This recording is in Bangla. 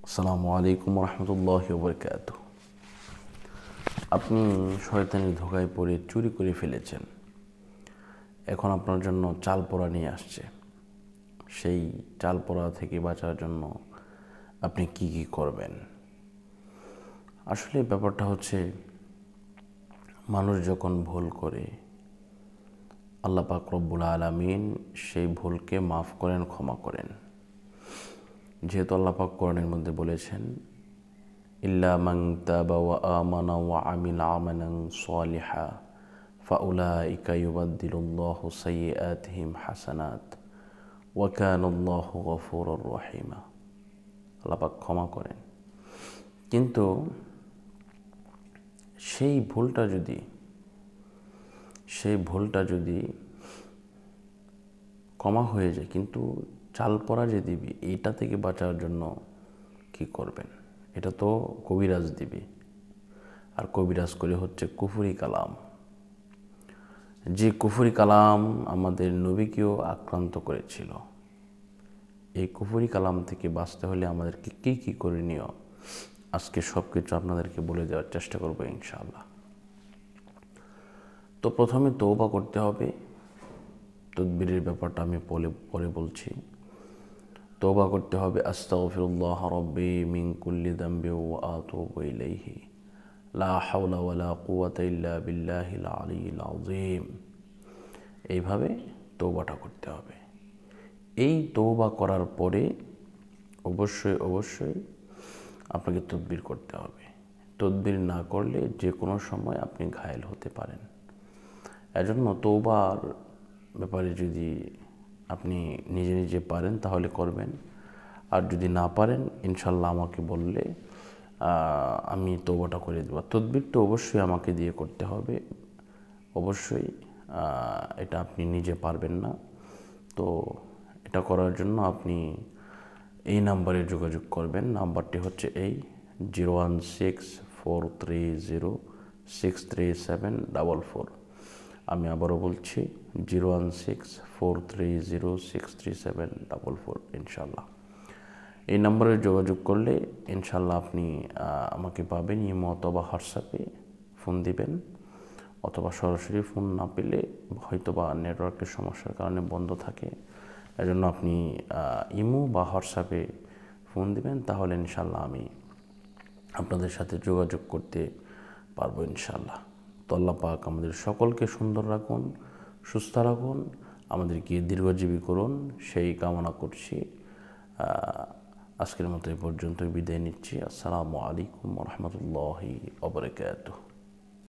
আসসালামু আলাইকুম রহমতুল্লাহি ওয়া বারাকাতুহু। আপনি শয়তানের ধোঁকায় পড়ে চুরি করে ফেলেছেন, এখন আপনার জন্য চাল পোড়া নিয়ে আসছে। সেই চাল পোড়া থেকে বাঁচার জন্য আপনি কি কি করবেন? আসলে ব্যাপারটা হচ্ছে, মানুষ যখন ভুল করে আল্লাহ পাক রব্বুল আলামিন সেই ভুলকে মাফ করেন, ক্ষমা করেন। যেহেতু আল্লাহ পাক কোরআনের মধ্যে বলেছেন, ইল্লা মান তাবা ওয়া আমানা ওয়া আমিলা আমালান সালিহা ফাউলাইকা ইউবাদদিলুল্লাহু সাইয়্যাতিহিম হাসানাত ওয়া কানাল্লাহু গফুরুর রহিমা। আল্লাহ পাক ক্ষমা করেন, কিন্তু সেই ভুলটা যদি ক্ষমা হয়ে যায়, কিন্তু চাল পড়া যে দিবি, এইটা থেকে বাঁচার জন্য কি করবেন? এটা তো কবিরাজ দিবি, আর কবিরাজ করে হচ্ছে কুফরি কালাম। যে কুফরি কালাম আমাদের নবীকেও আক্রান্ত করেছিল। এই কুফরি কালাম থেকে বাঁচতে হলে আমাদেরকে কী কী করণীয়, আজকে সব কিছু আপনাদেরকে বলে দেওয়ার চেষ্টা করবো ইনশাআল্লাহ। তো প্রথমে তওবা করতে হবে। তদবিরের ব্যাপারটা আমি পরে বলছি। তওবা করতে হবে, আস্তাগফিরুল্লাহ রাব্বি মিন কুল্লি যামবি ওয়া আতুবু ইলাইহি লা হাওলা ওয়ালা কুওয়াতা ইল্লা বিল্লাহিল আলিয়্যিল আযীম। এইভাবে তওবাটা করতে হবে। এই তওবা করার পরে অবশ্যই আপনাকে তদবির করতে হবে। তদবির না করলে যে কোনো সময় আপনি ঘায়েল হতে পারেন। এজন্য তওবার ব্যাপারে যদি আপনি নিজে নিজে পারেন তাহলে করবেন, আর যদি না পারেন ইনশাল্লাহ আমাকে বললে আমি তওবাটা করে দেব। তদবিরটা অবশ্যই আমাকে দিয়ে করতে হবে, অবশ্যই। এটা আপনি নিজে পারবেন না। তো এটা করার জন্য আপনি এই নাম্বারে যোগাযোগ করবেন। নাম্বারটি হচ্ছে এই 016-430-63744। আমি আবারও বলছি 016-430-63744 ইনশাল্লাহ। এই নম্বরে যোগাযোগ করলে ইনশাল্লাহ আপনি আমাকে পাবেন। ইমো অথবা হোয়াটসঅ্যাপে ফোন দিবেন, অথবা সরাসরি ফোন না পেলে হয়তো বা নেটওয়ার্কের সমস্যার কারণে বন্ধ থাকে, এজন্য আপনি ইমো বা হোয়াটসঅ্যাপে ফোন দিবেন, তাহলে ইনশাল্লাহ আমি আপনাদের সাথে যোগাযোগ করতে পারবো ইনশাল্লাহ। তো আল্লাহ পাক আমাদের সকলকে সুন্দর রাখুন, সুস্থ রাখুন, আমাদেরকে দীর্ঘজীবী করুন, সেই কামনা করছি। আজকের মতো এই পর্যন্ত বিদায় নিচ্ছি। আসসালামু আলাইকুম ওয়া রাহমাতুল্লাহি ওয়া বারাকাতুহু।